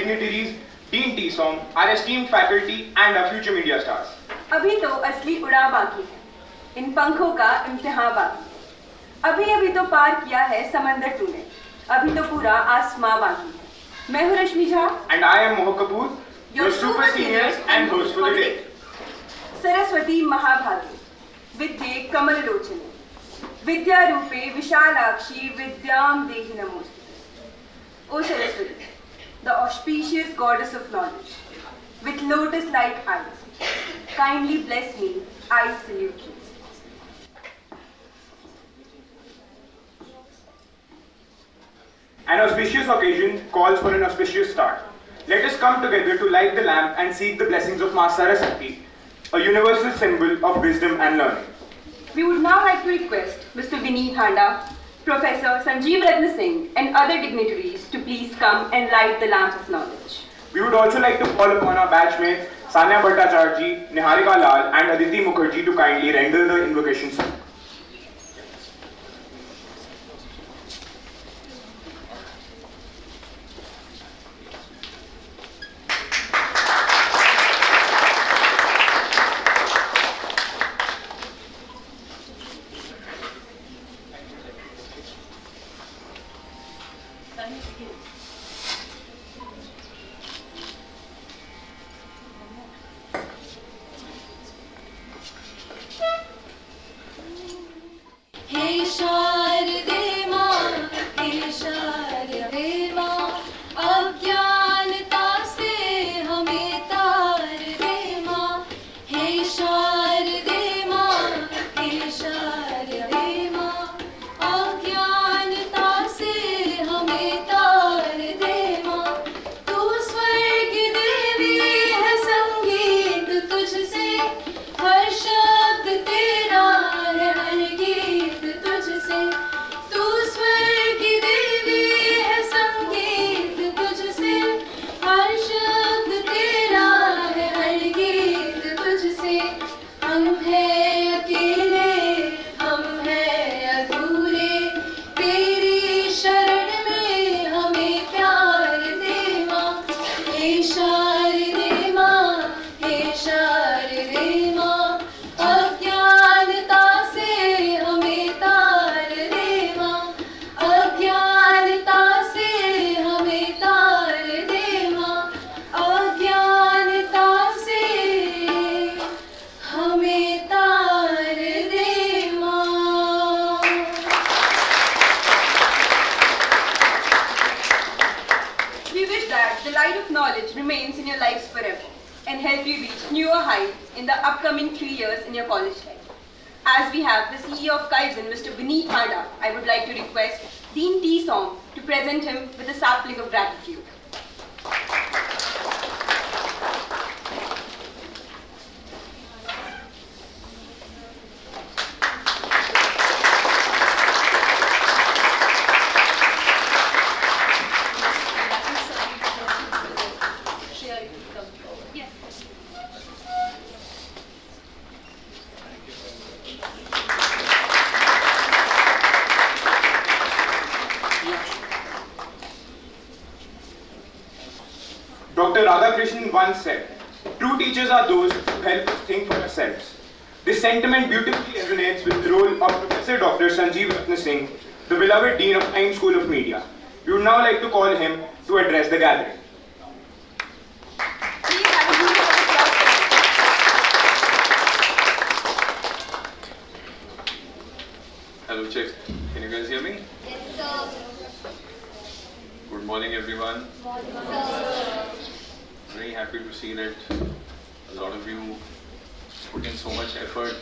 dignitaries, Dean T-Som, our esteemed faculty and our future media stars. अभी तो असली उड़ा बाकी है, इन पंखों का इम्तिहान बाकी है। अभी तो पार किया है समंदर तूने, अभी तो पूरा आसमां बाकी है। मैं हूँ रश्मि Jha and I am Moh Kapoor, your super seniors and host for the day. Saraswati महाभागे, विद्ये कमललोचने, विद्यारूपे Vishalakshi विद्याम देहि नमोस्तुते. O Saraswati, the auspicious goddess of knowledge, with lotus-like eyes, kindly bless me, I salute you. An auspicious occasion calls for an auspicious start. Let us come together to light the lamp and seek the blessings of Ma Saraswati, a universal symbol of wisdom and learning. We would now like to request Mr. Vineet Handa, Professor Sanjeev Ratna Singh and other dignitaries to please come and light the lamp of knowledge. We would also like to call upon our batchmates Sanya Bhattacharya, Niharika Lal and Aditi Mukherjee to kindly render the invocation song. Remains in your lives forever and help you reach newer heights in the upcoming 3 years in your college life. As we have the CEO of Kaizzen, Mr. Vineet Handa, I would like to request Dean T-Som to present him with a sapling of gratitude. Dr. Radhakrishnan once said, "True teachers are those who help us think for ourselves." This sentiment beautifully resonates with the role of Professor Dr. Sanjeev Ratna Singh, the beloved Dean of Times School of Media. We would now like to call him to address the gathering. Hello, check. Can you guys hear me? Yes, sir. Good morning, everyone. Morning, sir. Very happy to see that a lot of you put in so much effort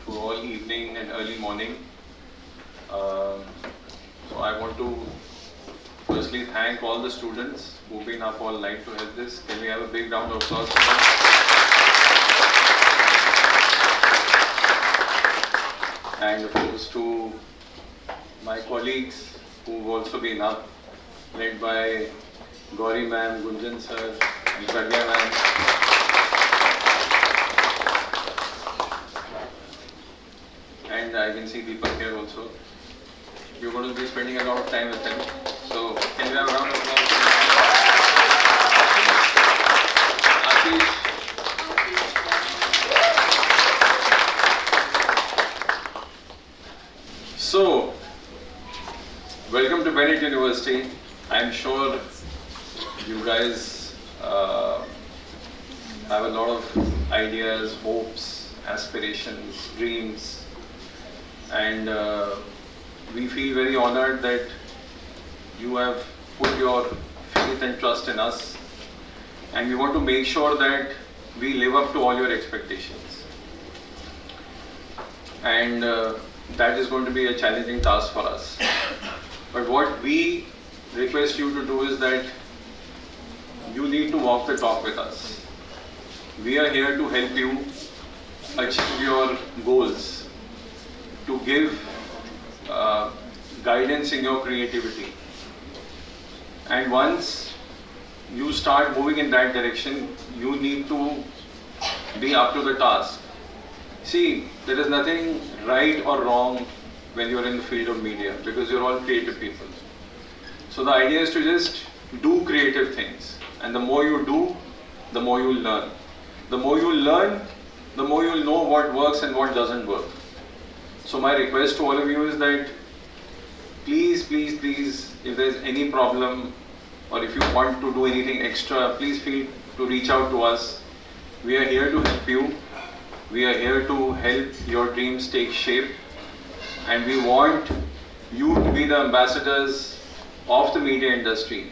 through all evening and early morning. So I want to firstly thank all the students who've been up all night to help this. Can we have a big round of applause for them? And of course to my colleagues who've also been up, led by Gauri ma'am, Gunjan sir, and Pragya ma'am. And I can see Deepak here also. You're going to be spending a lot of time with them. So can we have a round of applause for them? welcome to Bennett University. I'm sure you guys have a lot of ideas, hopes, aspirations, dreams, and we feel very honored that you have put your faith and trust in us, and we want to make sure that we live up to all your expectations. And that is going to be a challenging task for us. But what we request you to do is that you need to walk the talk with us. We are here to help you achieve your goals, to give guidance in your creativity. And once you start moving in that direction, you need to be up to the task. See, there is nothing right or wrong when you are in the field of media, because you're all creative people. So the idea is to just do creative things. And the more you do, the more you'll learn. The more you learn, the more you'll know what works and what doesn't work. So my request to all of you is that please, if there's any problem or if you want to do anything extra, please feel to reach out to us. We are here to help you. We are here to help your dreams take shape. And we want you to be the ambassadors of the media industry.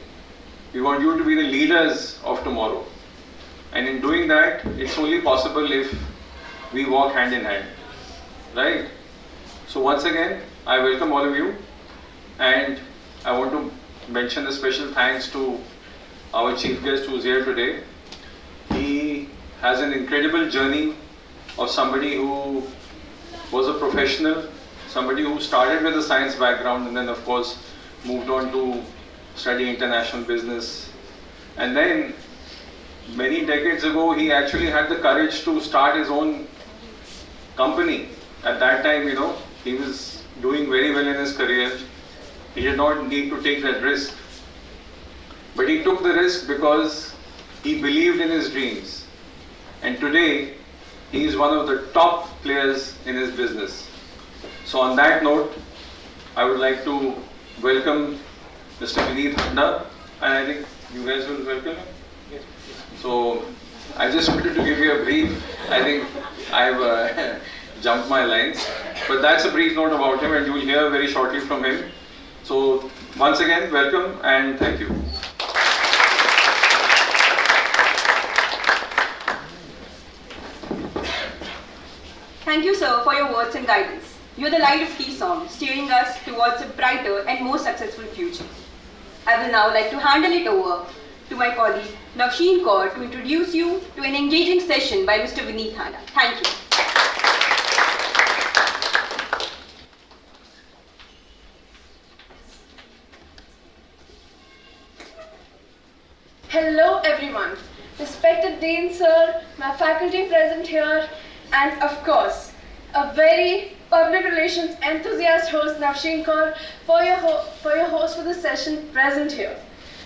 We want you to be the leaders of tomorrow. And in doing that, it's only possible if we walk hand in hand. Right? So once again, I welcome all of you. And I want to mention a special thanks to our chief guest who's here today. He has an incredible journey of somebody who was a professional, somebody who started with a science background and then of course moved on to study international business. And then many decades ago, he actually had the courage to start his own company. At that time, he was doing very well in his career. He did not need to take that risk. But he took the risk because he believed in his dreams. And today, he is one of the top players in his business. So on that note, I would like to welcome Mr. Vineet Handa, and I think you guys will welcome him. Yes. So I just wanted to give you a brief. I think I've jumped my lines, but that's a brief note about him, and you will hear very shortly from him. So once again, welcome and thank you. Thank you, sir, for your words and guidance. You're the light of Kaizzen, steering us towards a brighter and more successful future. I will now like to handle it over to my colleague Navsheen Kaur to introduce you to an engaging session by Mr. Vineet Handa. Thank you. Hello everyone, respected Dean Sir, my faculty present here, and of course, a very public relations enthusiast host Navsheen Kaur for your host for the session present here.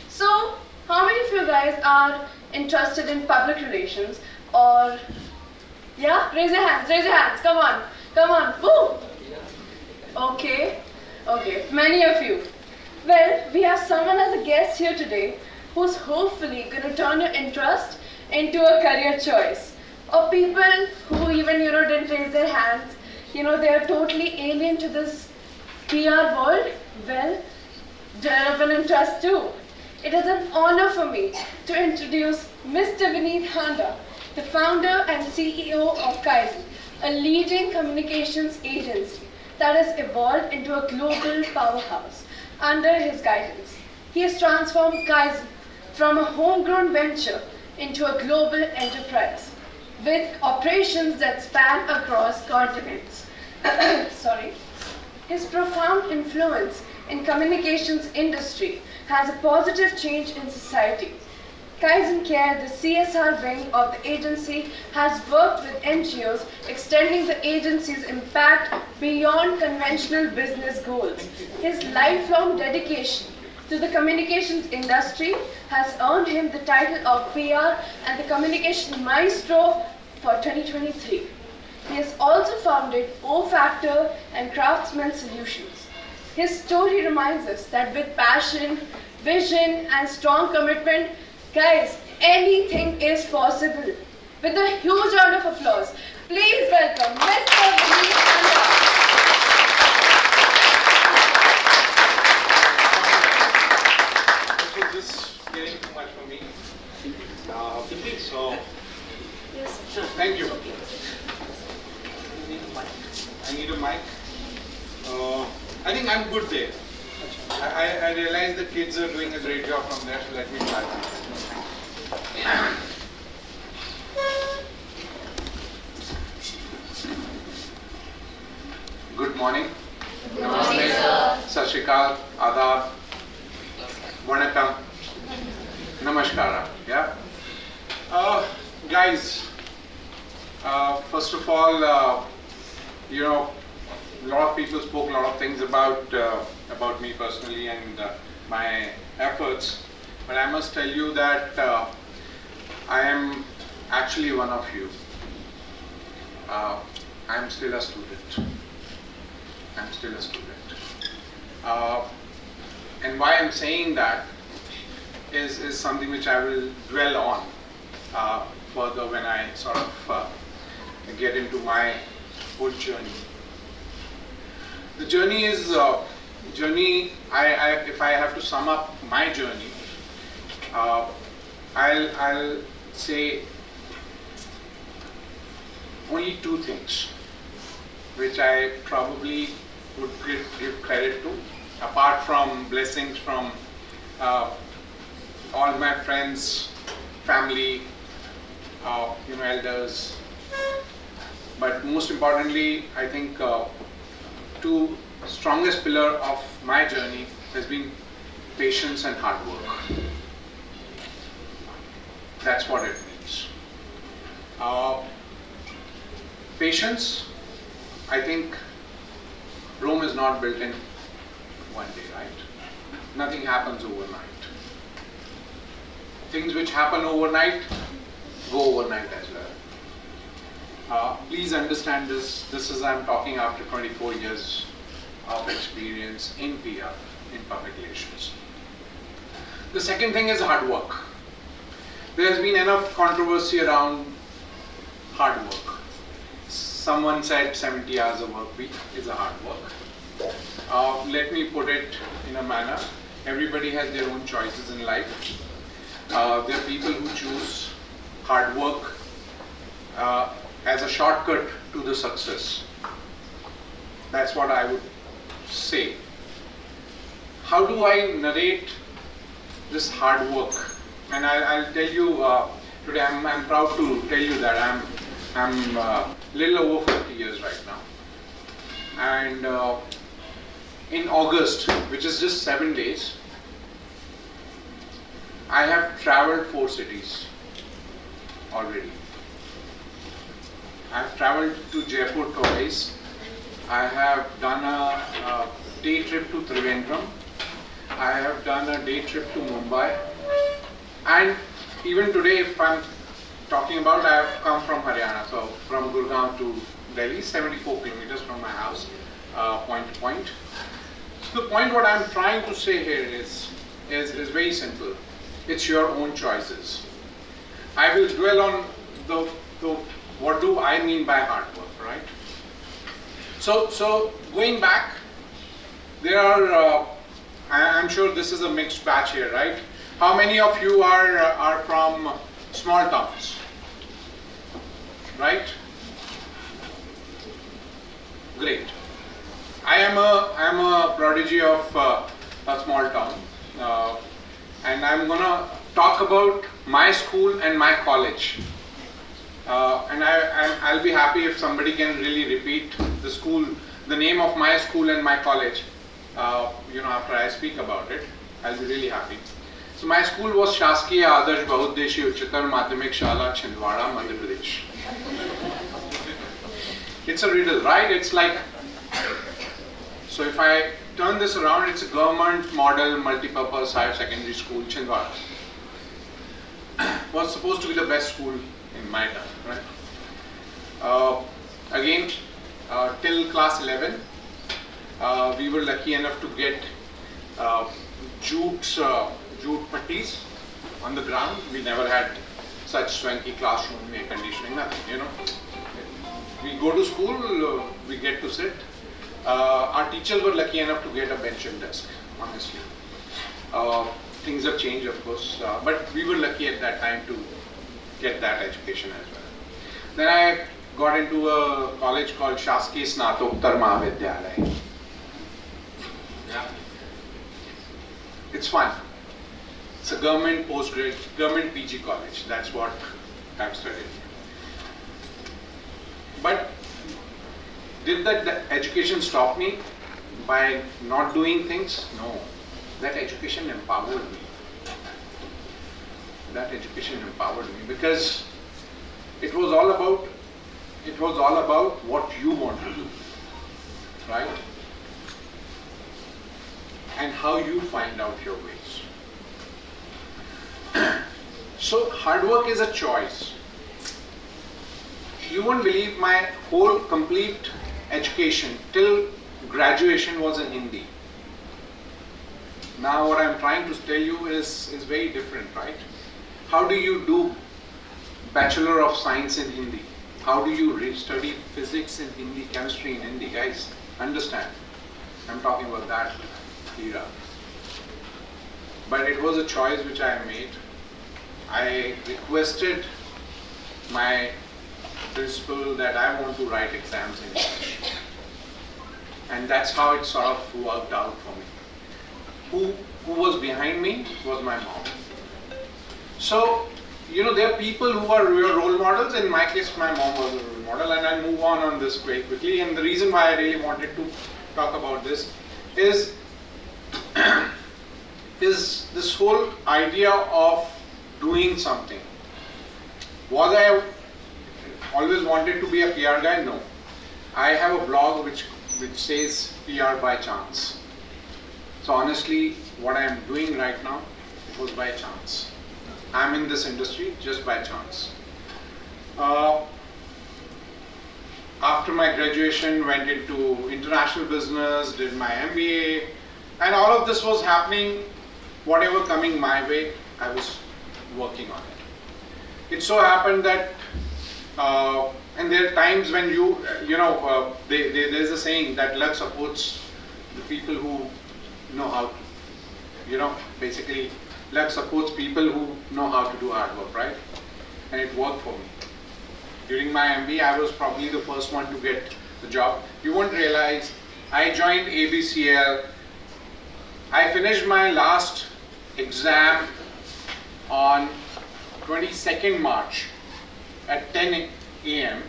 So, how many of you guys are interested in public relations or, yeah, raise your hands, come on, woo! Okay, many of you. Well, we have someone as a guest here today who's hopefully going to turn your interest into a career choice. Or people who even, didn't raise their hands, they are totally alien to this PR world, well, develop an interest too. It is an honor for me to introduce Mr. Vineet Handa, the founder and CEO of Kaizzen, a leading communications agency that has evolved into a global powerhouse under his guidance. He has transformed Kaizzen from a homegrown venture into a global enterprise with operations that span across continents. His profound influence in communications industry has a positive change in society. Kaizzen Care, the CSR wing of the agency, has worked with NGOs extending the agency's impact beyond conventional business goals. His lifelong dedication to the communications industry has earned him the title of PR and the Communication Maestro for 2023. He has also founded O Factor and Craftsman Solutions. His story reminds us that with passion, vision, and strong commitment, guys, anything is possible. With a huge round of applause, please welcome Mr. Vineet Handa. This was just getting too much for me. So, Yes. thank you. I need a mic. I think I'm good there. I realize the kids are doing a great job from there, so let me try. Good morning. Good morning, sir. Sat Shri Akal, Adab, Vanakkam, Namaskara. Yeah. Guys, first of all, a lot of people spoke a lot of things about me personally and my efforts, but I must tell you that I am actually one of you. I am still a student. I'm still a student. And why I'm saying that is something which I will dwell on further when I sort of get into my whole journey. The journey is if I have to sum up my journey, I'll say only two things which I probably would give credit to, apart from blessings from all my friends, family, elders. But most importantly, I think two strongest pillar of my journey has been patience and hard work. That's what it means. Patience, I think Rome is not built in one day, right? Nothing happens overnight. Things which happen overnight go overnight as well. Please understand this. This is, I'm talking after 24 years of experience in PR, in public relations. The second thing is hard work. There has been enough controversy around hard work. Someone said 70 hours a work week is a hard work. Let me put it in a manner. Everybody has their own choices in life. There are people who choose hard work as a shortcut to the success. That's what I would say. How do I narrate this hard work? And I'll tell you today. I'm proud to tell you that I'm little over 50 years right now. And in August, which is just 7 days, I have traveled 4 cities already. I've traveled to Jaipur twice. I have done a day trip to Trivandrum. I have done a day trip to Mumbai. And even today, if I'm talking about, I have come from Haryana, so from Gurgaon to Delhi, 74 kilometers from my house, point to point. So the point what I'm trying to say here is very simple. It's your own choices. I will dwell on the what do I mean by hard work, right? So going back, there are, I'm sure this is a mixed batch here, right? How many of you are from small towns, right? Great. I am a prodigy of a small town, and I'm gonna talk about my school and my college. And I'll be happy if somebody can really repeat the school, the name of my school and my college. After I speak about it, I'll be really happy. So my school was Shaskiya Adarsh Bahuddeshi Uchchatar Madhyamik Shala, Chhindwara, Madhya Pradesh. It's a riddle, right? It's like, so if I turn this around, it's a government model multi-purpose higher secondary school, Chhindwara. Was supposed to be the best school in my town, right? Again, till class 11, We were lucky enough to get jute pattis on the ground. We never had such swanky classroom, air conditioning, nothing, you know. We go to school, we get to sit. Our teachers were lucky enough to get a bench and desk, honestly. Things have changed, of course, but we were lucky at that time to get that education as well. Then I got into a college called Shaskir Snatoktar Mahavidyalaya. Yeah. It's fun. It's a government government PG college. That's what I've studied. But did that education stop me by not doing things? No. That education empowered me. That education empowered me because it was all about what you want to do, right? And how you find out your ways. So hard work is a choice. You won't believe my whole complete education till graduation was in Hindi. Now what I'm trying to tell you is very different, right? How do you do Bachelor of Science in Hindi? How do you study physics in Hindi, chemistry in Hindi? Guys, understand. I'm talking about that era. But it was a choice which I made. I requested my principal that I want to write exams in English. And that's how it sort of worked out for me. Who was behind me was my mom. So, you know, there are people who are real role models. In my case, my mom was a role model, and I'll move on this very quickly. And the reason why I really wanted to talk about this is this whole idea of doing something. Was I always wanted to be a PR guy? No. I have a blog which says PR by chance. So honestly, what I am doing right now, it was by chance. I'm in this industry just by chance. After my graduation, went into international business, did my MBA, and all of this was happening, whatever coming my way, I was working on it. It so happened that, and there are times when there's a saying that luck supports the people who know how to, basically luck supports people who know how to do hard work, right? And it worked for me. During my MBA, I was probably the first one to get the job. You won't realize, I joined ABCL. I finished my last exam on 22nd March at 10 a.m.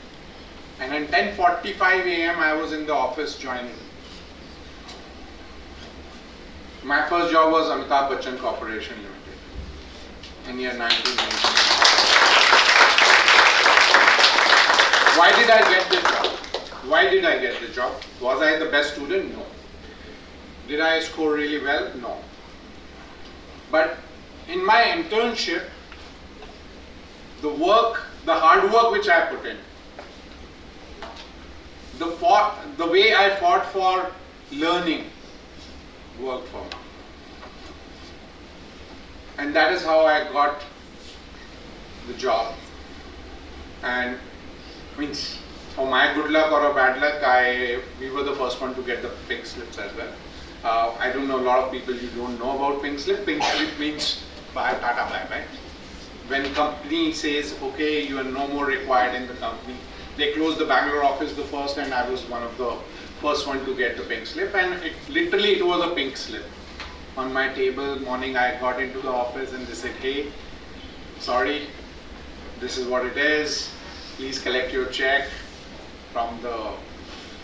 and at 10:45 a.m. I was in the office joining. My first job was Amitabh Bachchan Corporation Limited in year 1990. Why did I get the job? Why did I get the job? Was I the best student? No. Did I score really well? No. But in my internship, the hard work which I put in, the way I fought for learning worked for me. And that is how I got the job. And means for my good luck or a bad luck, we were the first one to get the pink slips as well. I don't know, a lot of people you don't know about pink slip. Pink slip means bye, tata, bye bye. When company says, okay, you are no more required in the company, they closed the Bangalore office the first, and I was one of the first one to get the pink slip, and it was a pink slip. On my table, morning I got into the office and they said, hey, sorry, this is what it is. Please collect your check from the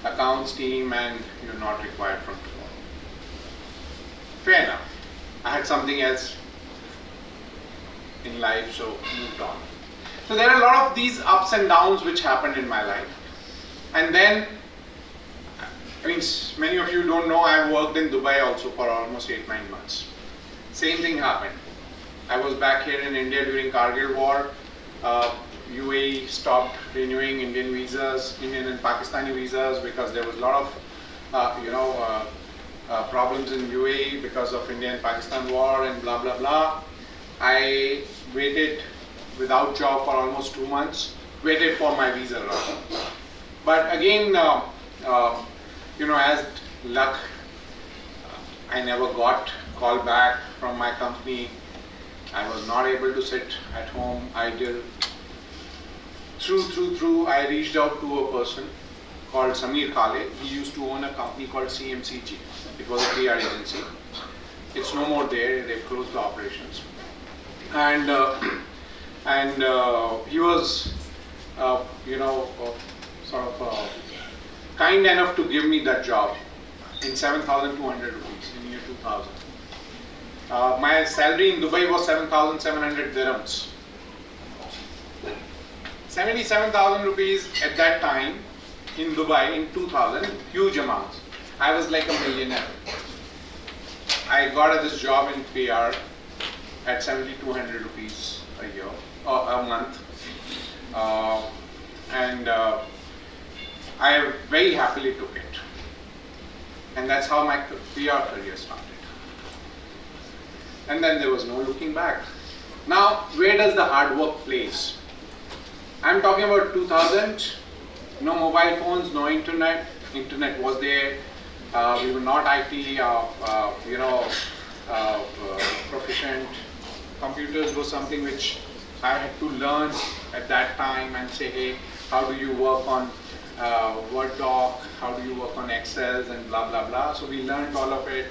accounts team and you're not required from tomorrow. Fair enough. I had something else in life, so moved on. So there are a lot of these ups and downs which happened in my life. And then, many of you don't know, I worked in Dubai also for almost 8-9 months. Same thing happened. I was back here in India during Kargil war. UAE stopped renewing Indian and Pakistani visas because there was a lot of problems in UAE because of India and Pakistan war and blah blah blah. I waited without job for almost 2 months. Waited for my visa rather. But again, as luck, I never got call back from my company. I was not able to sit at home idle. Through, I reached out to a person called Samir Khale. He used to own a company called CMCG. It was a PR agency. It's no more there. They've closed the operations. And he was, kind enough to give me that job in 7,200 rupees in year 2000. My salary in Dubai was 7,700 dirhams. 77,000 rupees at that time in Dubai in 2000, huge amounts. I was like a millionaire. I got this job in PR at 7,200 rupees a year, or a month. I very happily took it. And that's how my PR career started. And then there was no looking back. Now, where does the hard work place? I'm talking about 2000, no mobile phones, no internet. Internet was there. We were not IT, proficient. Computers was something which I had to learn at that time and say, hey, how do you work on Word doc, how do you work on Excel and blah, blah, blah. So we learned all of it.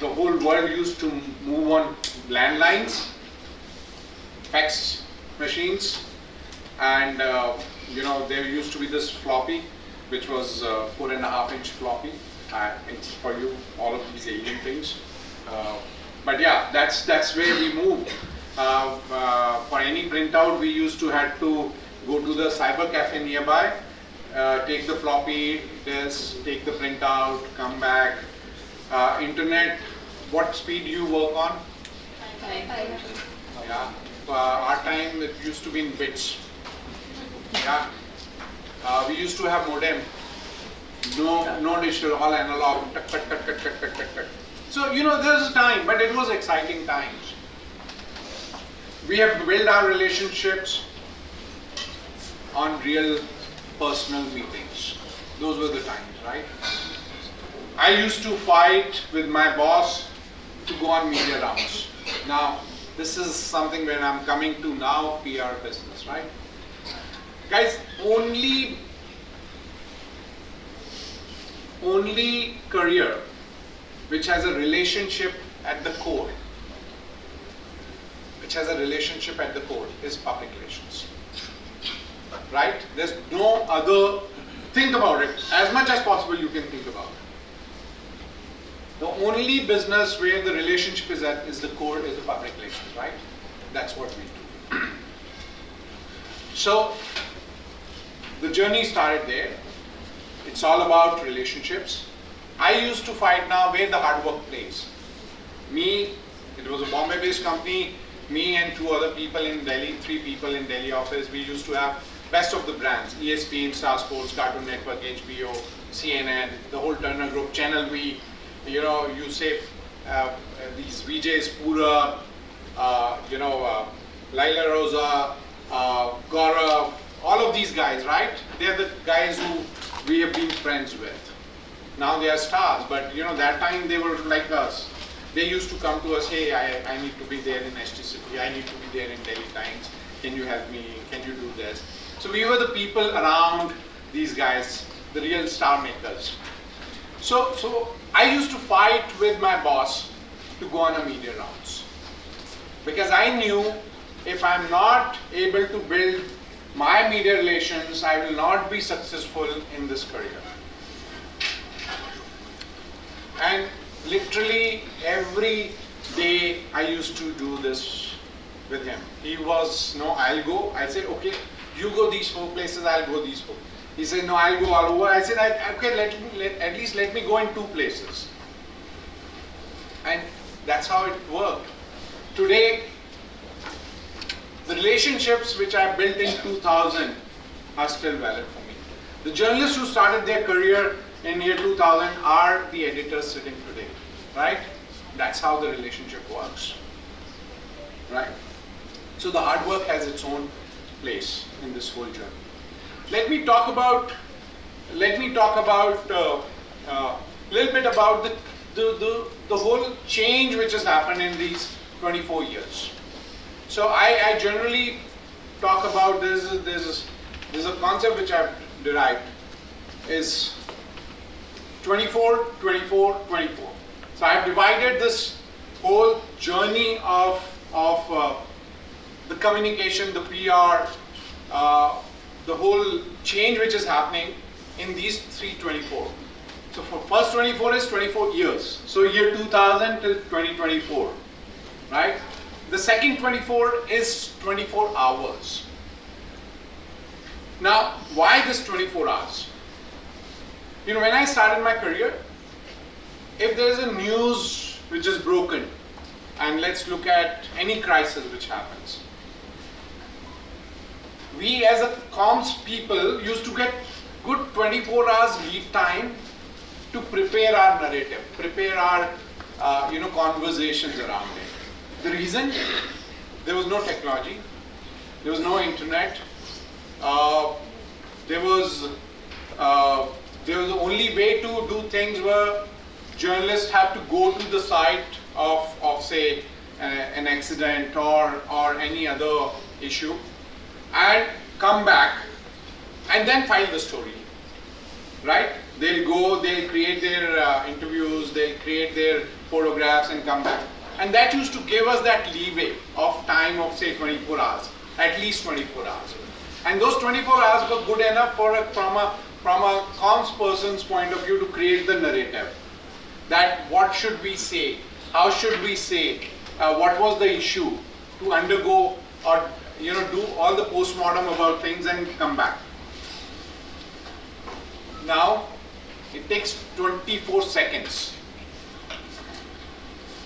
The whole world used to move on landlines, fax machines, and there used to be this floppy, which was 4.5-inch floppy. It's for you, all of these alien things. But yeah, that's where we moved. For any printout, we used to have to go to the cyber cafe nearby, take the floppy disk, take the printout, come back. Internet, what speed do you work on? Yeah. Our time it used to be in bits. Yeah. We used to have modem. No digital, all analog. Tuck, tuck, tuck, tuck, tuck, tuck, tuck, tuck. So there's a time, but it was exciting times. We have built our relationships on real personal meetings. Those were the times, right? I used to fight with my boss to go on media rounds. Now, this is something where I'm coming to now, PR business, right? Guys, only career which has a relationship at the core, is public relations. Right? There's no other, think about it, as much as possible you can think about it. The only business where the relationship is at is the core, is the public relations, right? That's what we do. So, the journey started there. It's all about relationships. I used to fight now where the hard work plays. It was a Bombay-based company, me and 2 other people in Delhi, 3 people in Delhi office. We used to have best of the brands, ESPN, Star Sports, Cartoon Network, HBO, CNN, the whole Turner Group, Channel V. You say these VJs, Pura, Laila Rosa, Gaurav, all of these guys, right? They're the guys who we have been friends with. Now they are stars, but that time they were like us. They used to come to us, hey, I need to be there in ST City, I need to be there in Delhi Times, can you help me, can you do this? So we were the people around these guys, the real star makers. So I used to fight with my boss to go on a media rounds. Because I knew if I'm not able to build my media relations, I will not be successful in this career. And literally every day I used to do this with him. He was, no, I'll go. I said, okay, you go these 4 places, I'll go these 4. He said, no, I'll go all over. I said, okay, at least let me go in 2 places. And that's how it worked. Today, the relationships which I built in 2000 are still valid for me. The journalists who started their career in year 2000 are the editors sitting today, right? That's how the relationship works, right? So the hard work has its own place in this whole journey. Let me talk about a little bit about the whole change which has happened in these 24 years. So I generally talk about there's a concept which I've derived is 24, 24, 24. So I've divided this whole journey of the communication, the PR, the whole change which is happening in these 324. So for first 24 is 24 years. So year 2000 till 2024, right? The second 24 is 24 hours. Now, why this 24 hours? You know, when I started my career, if there is a news which is broken, and let's look at any crisis which happens, we as a comms people used to get good 24 hours lead time to prepare our narrative, prepare our conversations around it. The reason? There was no technology, there was no internet, there was the only way to do things were journalists have to go to the site of say an accident or any other issue and come back and then file the story, right? They'll go, they'll create their interviews, they'll create their photographs and come back. And that used to give us that leeway of time of say 24 hours, at least 24 hours. And those 24 hours were good enough from a comms person's point of view to create the narrative. That what should we say, how should we say, what was the issue, to undergo or do all the postmortem about things and come back. Now it takes 24 seconds.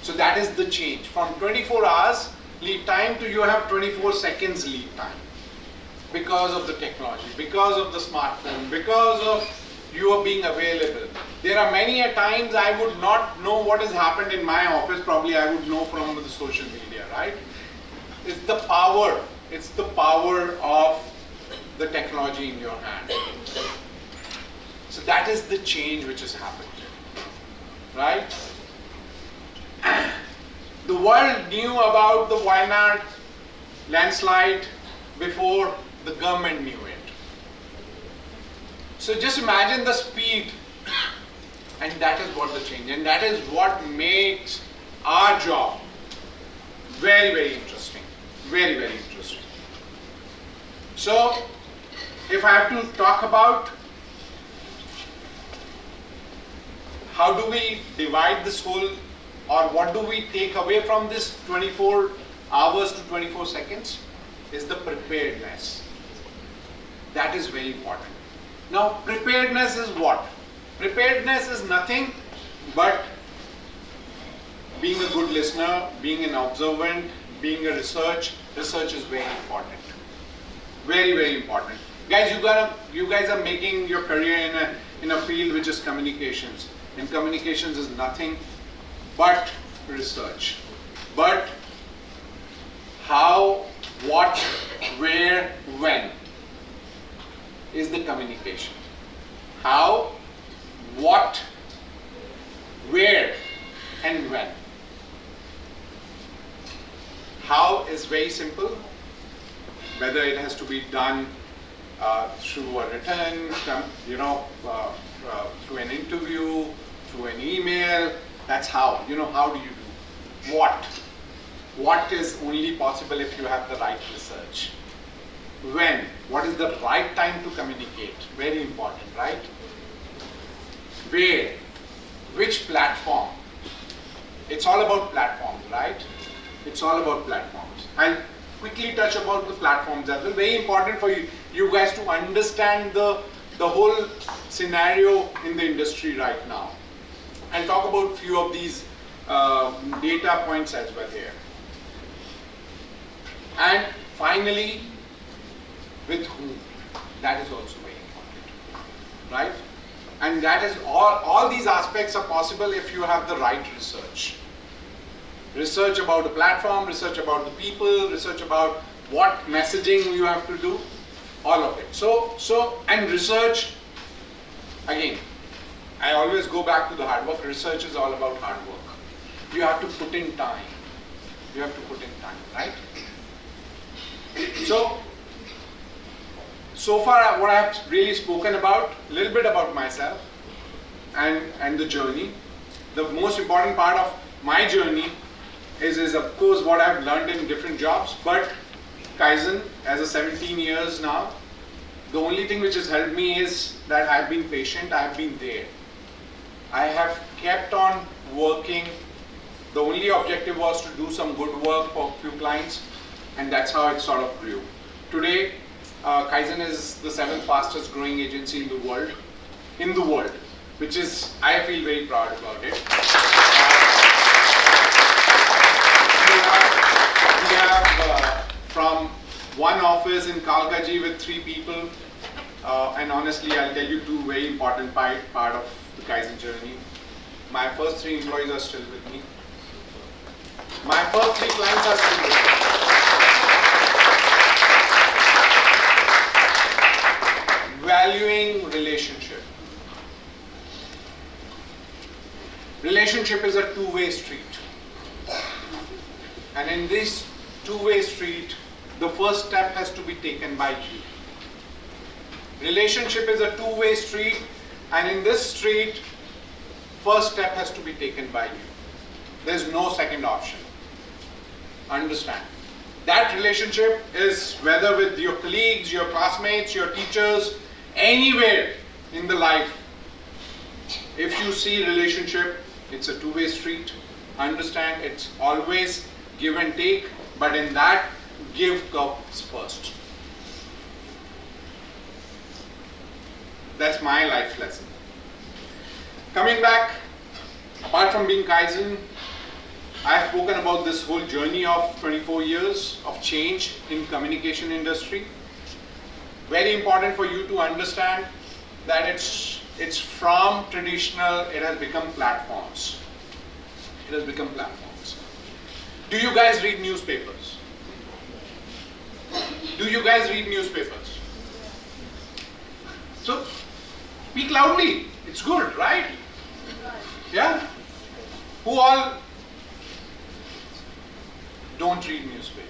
So that is the change. From 24 hours lead time to you have 24 seconds lead time. Because of the technology, because of the smartphone, because of you are being available. There are many a times I would not know what has happened in my office, probably I would know from the social media, right? It's the power of the technology in your hand. So that is the change which has happened, right? The world knew about the Wayanad landslide before the government knew it. So just imagine the speed, and that is what the change, and that is what makes our job very, very interesting. Very, very interesting. So, if I have to talk about how do we divide this whole, or what do we take away from this 24 hours to 24 seconds, is the preparedness. That is very important. Now, preparedness is what? Preparedness is nothing but being a good listener, being an observant, being a research. Research is very important. Very, very important. Guys, you guys are making your career in a field which is communications. And communications is nothing but research. But how, what, where, when is the communication. How, what, where, and when. How is very simple. Whether it has to be done through a written, through an interview, through an email, that's how. How do you do? What? What is only possible if you have the right research. When? What is the right time to communicate? Very important, right? Where? Which platform? It's all about platforms, right? It's all about platforms. I'll quickly touch about the platforms as well. Very important for you guys to understand the whole scenario in the industry right now. I'll talk about few of these data points as well here. And finally, with whom? That is also very important. right? And that is all these aspects are possible if you have the right research. Research about the platform, research about the people, research about what messaging you have to do, all of it. And research, again, I always go back to the hard work. Research is all about hard work. You have to put in time. You have to put in time, right? So far what I have really spoken about, a little bit about myself and the journey. The most important part of my journey is of course what I've learned in different jobs, but Kaizen as a 17 years now, the only thing which has helped me is that I've been patient, I've been there. I have kept on working. The only objective was to do some good work for a few clients, and that's how it sort of grew. Today, Kaizzen is the 7th fastest growing agency in the world, which is, I feel very proud about it. We have from one office in Kalkaji with 3 people, and honestly, I'll tell you 2 very important part of the Kaizen journey. My first 3 employees are still with me. My first 3 clients are still with me. Valuing relationship. Relationship is a 2-way street. And in this 2-way street, the first step has to be taken by you. Relationship is a 2-way street, and in this street, first step has to be taken by you. There's no second option. Understand. That relationship is whether with your colleagues, your classmates, your teachers, anywhere in the life. If you see relationship, it's a 2-way street. Understand, it's always give and take, but in that, give comes first. That's my life lesson. Coming back, apart from being Kaizen, I've spoken about this whole journey of 24 years of change in communication industry. Very important for you to understand that it's from traditional, it has become platforms. It has become platforms. Do you guys read newspapers? Do you guys read newspapers? So, speak loudly. It's good, right? Yeah? Who all don't read newspapers?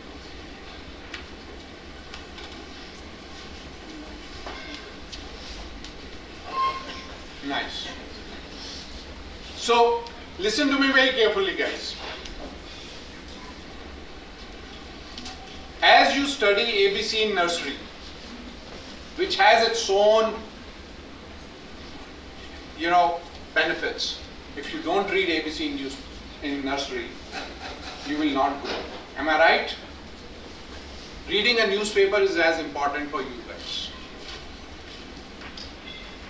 Nice. So, listen to me very carefully, guys. As you study ABC in nursery, which has its own, benefits. If you don't read ABC in nursery, you will not go. Am I right? Reading a newspaper is as important for you guys.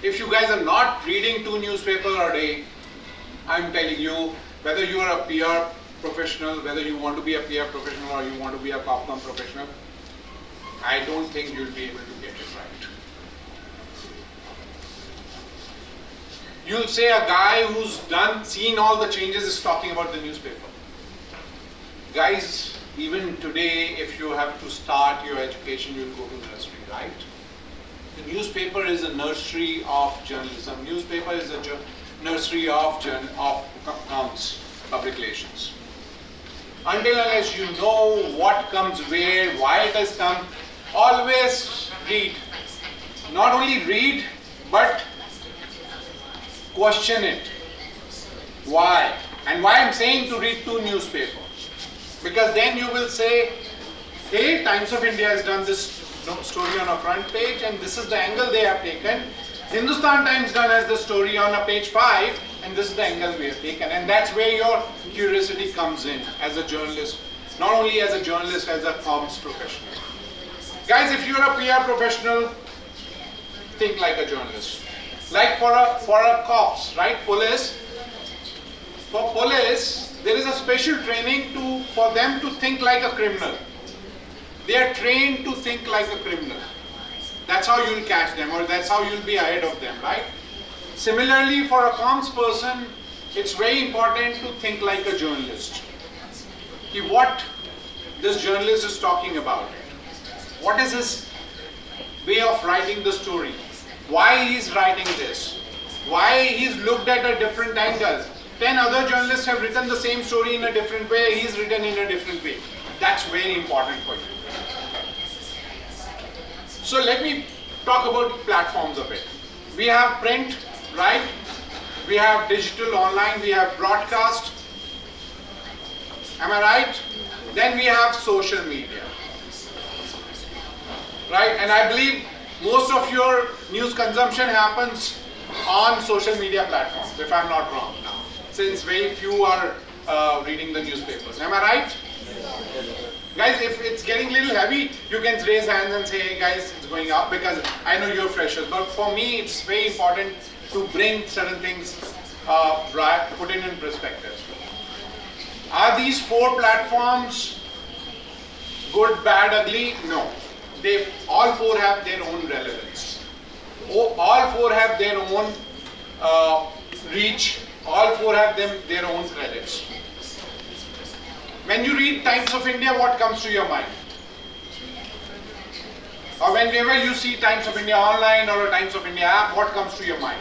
If you guys are not reading 2 newspapers a day, I'm telling you, whether you are a PR professional, whether you want to be a PR professional or you want to be a popcorn professional, I don't think you'll be able to get it right. You'll say a guy who's seen all the changes is talking about the newspaper. Guys, even today, if you have to start your education, you'll go to nursery, right? The newspaper is a nursery of journalism. Newspaper is a nursery of accounts, public relations. Until unless you know what comes where, why it has come, always read. Not only read, but question it. Why? And why I'm saying to read 2 newspapers? Because then you will say, hey, Times of India has done this story on a front page and this is the angle they have taken. Hindustan Times done as the story on a page 5 and this is the angle we have taken. And that's where your curiosity comes in as a journalist. Not only as a journalist, as a comms professional. Guys, if you're a PR professional, think like a journalist. Like for a cops, right? Police. For police, there is a special training for them to think like a criminal. They are trained to think like a criminal. That's how you'll catch them, or that's how you'll be ahead of them, right? Similarly, for a comms person, it's very important to think like a journalist. What this journalist is talking about. What is his way of writing the story? Why he's writing this? Why he's looked at a different angle? 10 other journalists have written the same story in a different way, he's written in a different way. That's very important for you. So let me talk about platforms a bit. We have print, right? We have digital, online, we have broadcast. Am I right? Then we have social media. Right? And I believe most of your news consumption happens on social media platforms, if I'm not wrong now, since very few are reading the newspapers. Am I right? Guys, if it's getting a little heavy, you can raise hands and say, hey guys, it's going up, because I know you're freshers. But for me, it's very important to bring certain things, put it in perspective. Are these 4 platforms good, bad, ugly? No. All 4 have their own relevance. All 4 have their own reach. All 4 have their own credits. When you read Times of India, what comes to your mind? Or whenever you see Times of India online or a Times of India app, what comes to your mind?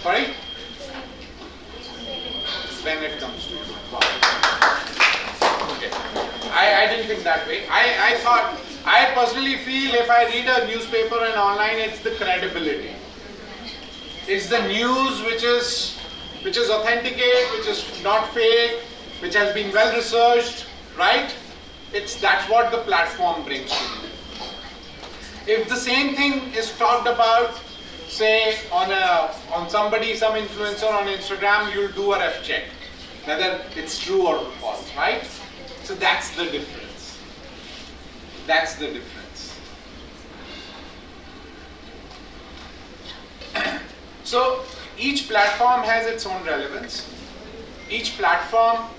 Sorry? Then it comes to your mind. Wow. Okay. I didn't think that way. I personally feel if I read a newspaper and online, it's the credibility. It's the news which is authenticate, which is not fake, which has been well researched, right? That's what the platform brings to you. If the same thing is talked about, say on somebody, some influencer on Instagram, you'll do a ref check, whether it's true or false, right? So that's the difference. That's the difference. So each platform has its own relevance. Each platform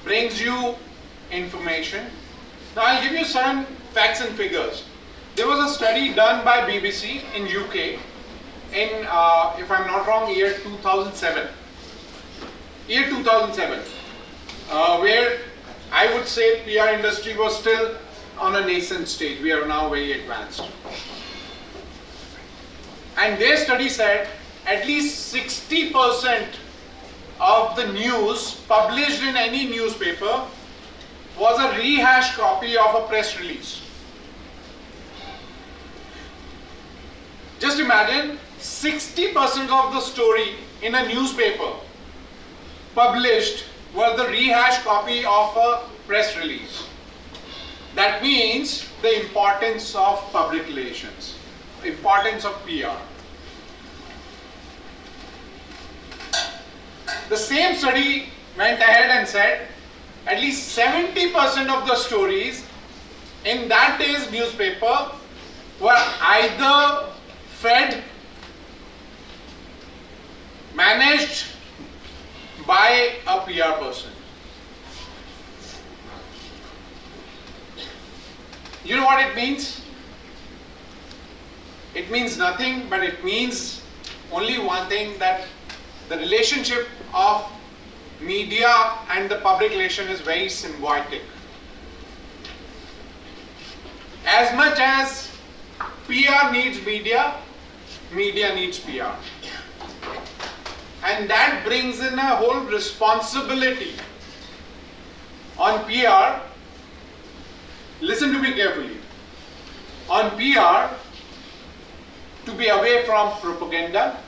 brings you information. Now I'll give you some facts and figures. There was a study done by BBC in UK in, if I'm not wrong, year 2007. Year 2007, where I would say PR industry was still on a nascent stage. We are now very advanced. And their study said at least 60% of the news published in any newspaper was a rehashed copy of a press release. Just imagine 60% of the story in a newspaper published was the rehashed copy of a press release. That means the importance of public relations, importance of PR. The same study went ahead and said at least 70% of the stories in that day's newspaper were either fed, managed by a PR person. You know what it means? It means nothing, but it means only one thing, that the relationship of media and the public relation is very symbiotic. As much as PR needs media, media needs PR. And that brings in a whole responsibility on PR. Listen to me carefully. On PR, to be away from propaganda,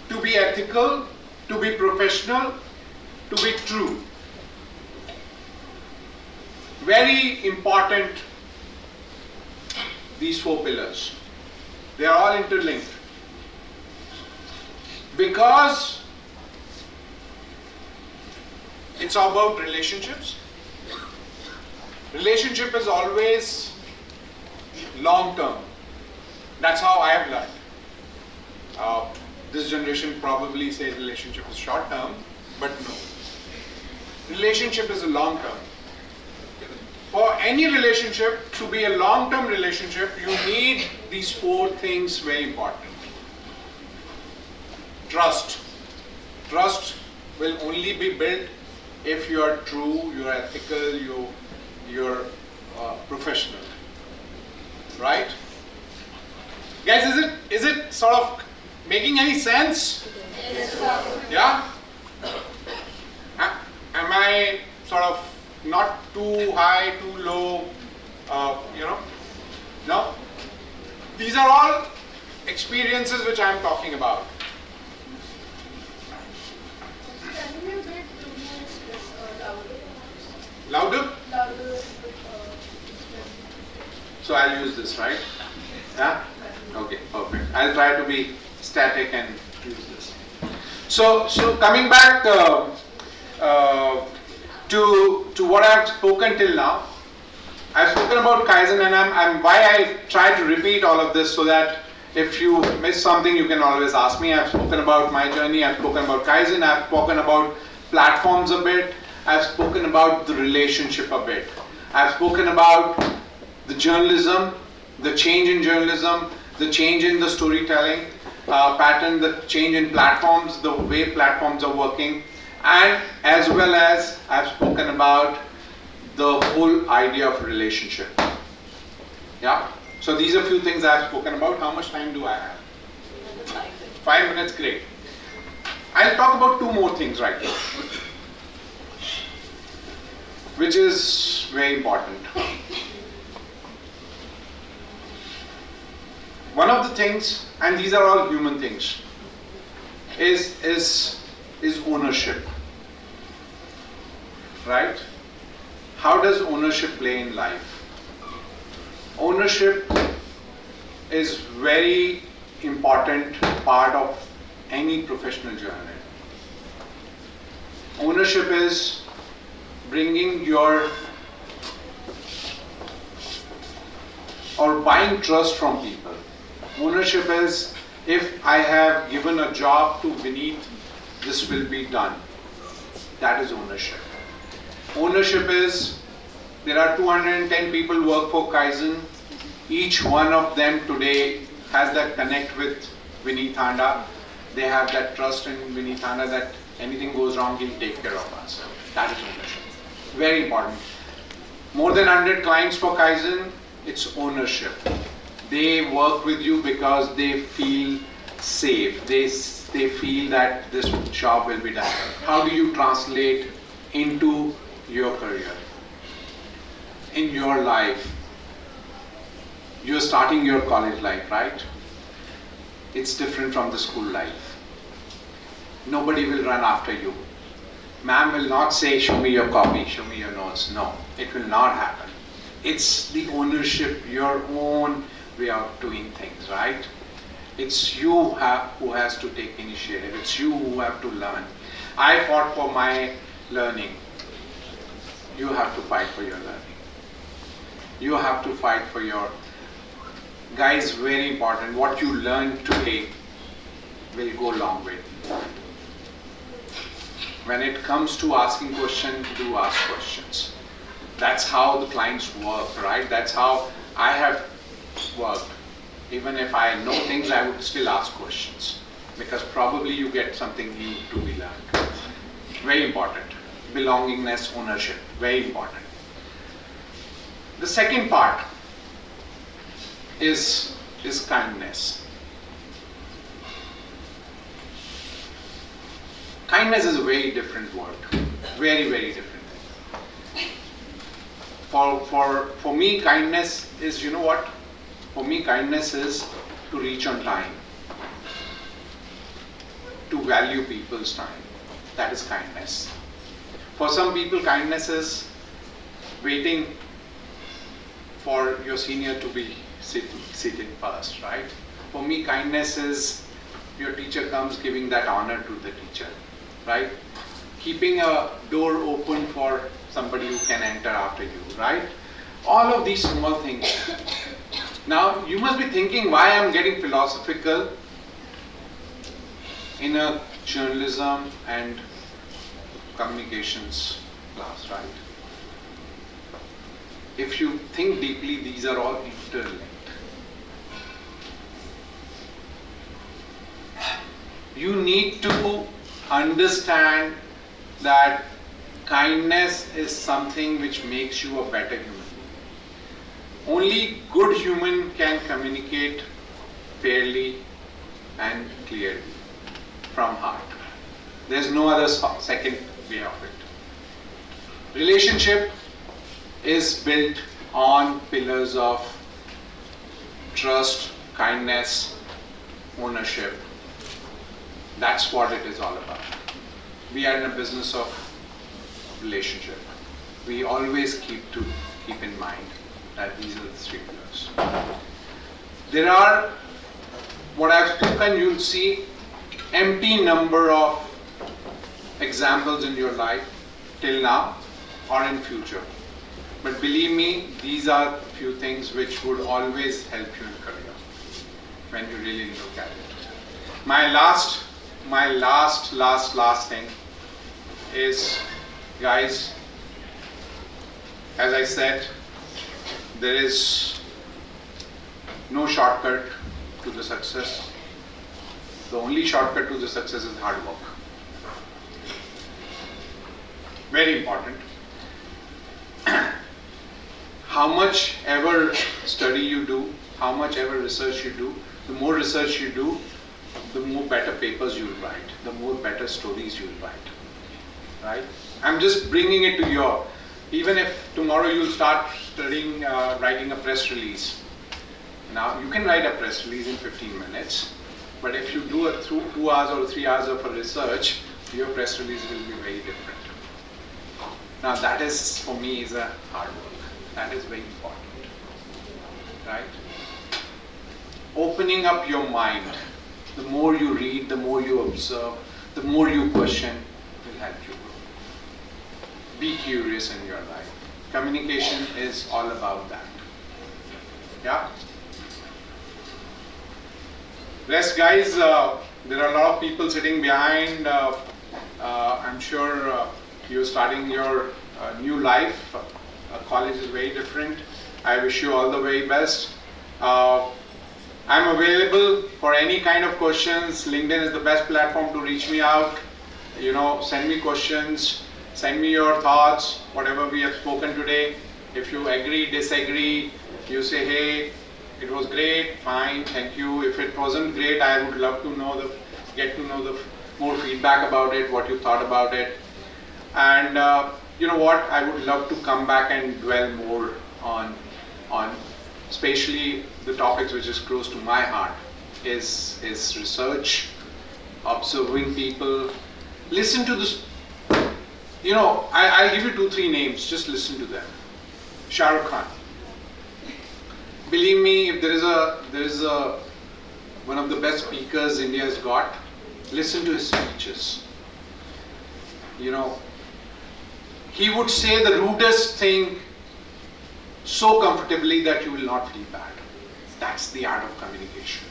to be ethical, to be professional, to be true. Very important, these 4 pillars. They are all interlinked. Because it's about relationships. Relationship is always long term. That's how I have learned. This generation probably says relationship is short term, but no. Relationship is a long term. for any relationship to be a long-term relationship, you need these 4 things very important. Trust. Trust will only be built if you are true, you are ethical, you're professional. Right? Guys, is it sort of making any sense? Yes, sir. Yeah? Am I sort of not too high, too low, No? These are all experiences which I am talking about. Can you be a bit Louder? louder? So I'll use this, right? Yeah? Okay, perfect. I'll try to be static and use this. So coming back to what I've spoken till now, I've spoken about Kaizen, and why I try to repeat all of this so that if you miss something, you can always ask me. I've spoken about my journey, I've spoken about Kaizen, I've spoken about platforms a bit, I've spoken about the relationship a bit. I've spoken about the journalism, the change in journalism, the change in the storytelling pattern, the change in platforms, the way platforms are working, and as well as I've spoken about the whole idea of relationship. Yeah? So these are a few things I've spoken about. How much time do I have? 5 minutes, great. I'll talk about 2 more things right now, which is very important. One of the things, and these are all human things, is ownership. Right? How does ownership play in life? Ownership is very important part of any professional journey. Ownership is bringing your or buying trust from people. Ownership is, if I have given a job to Vineet, this will be done. That is ownership. Ownership is, there are 210 people work for Kaizzen. Each one of them today has that connect with Vineet Handa. They have that trust in Vineet Handa that anything goes wrong, he'll take care of us. That is ownership. Very important. More than 100 clients for Kaizzen, it's ownership. They work with you because they feel safe. They feel that this job will be done. How do you translate into your career? In your life, you're starting your college life, right? It's different from the school life. Nobody will run after you. Ma'am will not say, show me your copy, show me your notes. No, it will not happen. It's the ownership, your own way of doing things, right? It's you who has to take initiative. It's you who have to learn. I fought for my learning. You have to fight for your learning. You have to fight for your... Guys, very important. What you learn today will go a long way. When it comes to asking questions, do ask questions. That's how the clients work, right? That's how I have worked. Even if I know things, I would still ask questions, because probably you get something new to be learned. Very important. Belongingness, ownership, very important. The second part is kindness. Kindness is a very different word. Very, very different thing. For me, kindness is, you know what? For me, kindness is to reach on time, to value people's time. That is kindness. For some people, kindness is waiting for your senior to be seated first, right? For me, kindness is your teacher comes, giving that honor to the teacher, right? Keeping a door open for somebody who can enter after you, right? All of these small things. Now, you must be thinking why I'm getting philosophical in a journalism and communications class, right? if you think deeply, these are all interlinked. You need to understand that kindness is something which makes you a better human. Only good human can communicate fairly and clearly from heart. There's no other second way of it. Relationship is built on pillars of trust, kindness, ownership. That's what it is all about. We are in a business of relationship. We always keep in mind that these are the three pillars. There are, what I've spoken, you'll see empty number of examples in your life till now or in future. But believe me, these are few things which would always help you in career when you really look at it. My last thing is, guys, as I said, there is no shortcut to the success. The only shortcut to the success is hard work. Very important. How much ever study you do, how much ever research you do, the more research you do, the more better papers you'll write, the more better stories you'll write. Right? I'm just bringing it to your, even if tomorrow you'll start studying, writing a press release. Now, you can write a press release in 15 minutes, but if you do it through 2 hours or 3 hours of a research, your press release will be very different. Now, that is, for me, is a hard work. That is very important. Right? Opening up your mind. The more you read, the more you observe, the more you question, will help you grow. Be curious in your life. Communication is all about that. Yeah? Rest, guys, there are a lot of people sitting behind. I'm sure you're starting your new life. College is very different. I wish you all the very best. I'm available for any kind of questions. LinkedIn is the best platform to reach me out. You know, send me questions, send me your thoughts, whatever we have spoken today. If you agree, disagree, you say, hey, it was great, fine, thank you. If it wasn't great, I would love to know get to know the more feedback about it, what you thought about it. And you know what, I would love to come back and dwell more on especially the topics which is close to my heart is research, observing people. Listen to this, you know, I'll give you 2-3 names, just listen to them. Shah Rukh Khan. Believe me, if there is a one of the best speakers India has got, listen to his speeches. You know, he would say the rudest thing so comfortably that you will not feel bad. That's the art of communication.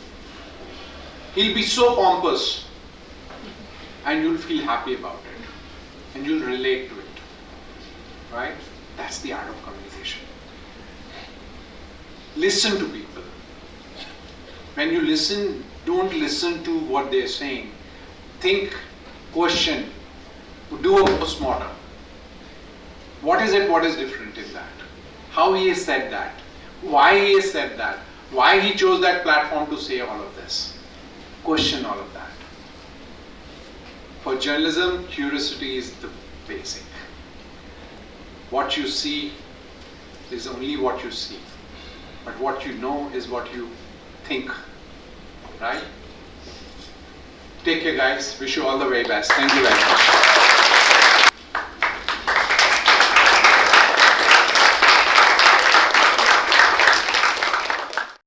He'll be so pompous and you'll feel happy about it and you'll relate to it. Right? That's the art of communication. Listen to people. When you listen, don't listen to what they're saying. Think, question, do a postmortem. What is it? What is different in that? How he has said that? Why he has said that? Why he chose that platform to say all of this? Question all of that. For journalism, curiosity is the basic. What you see is only what you see. But what you know is what you think. Right? Take care, guys. Wish you all the very best. Thank you very much.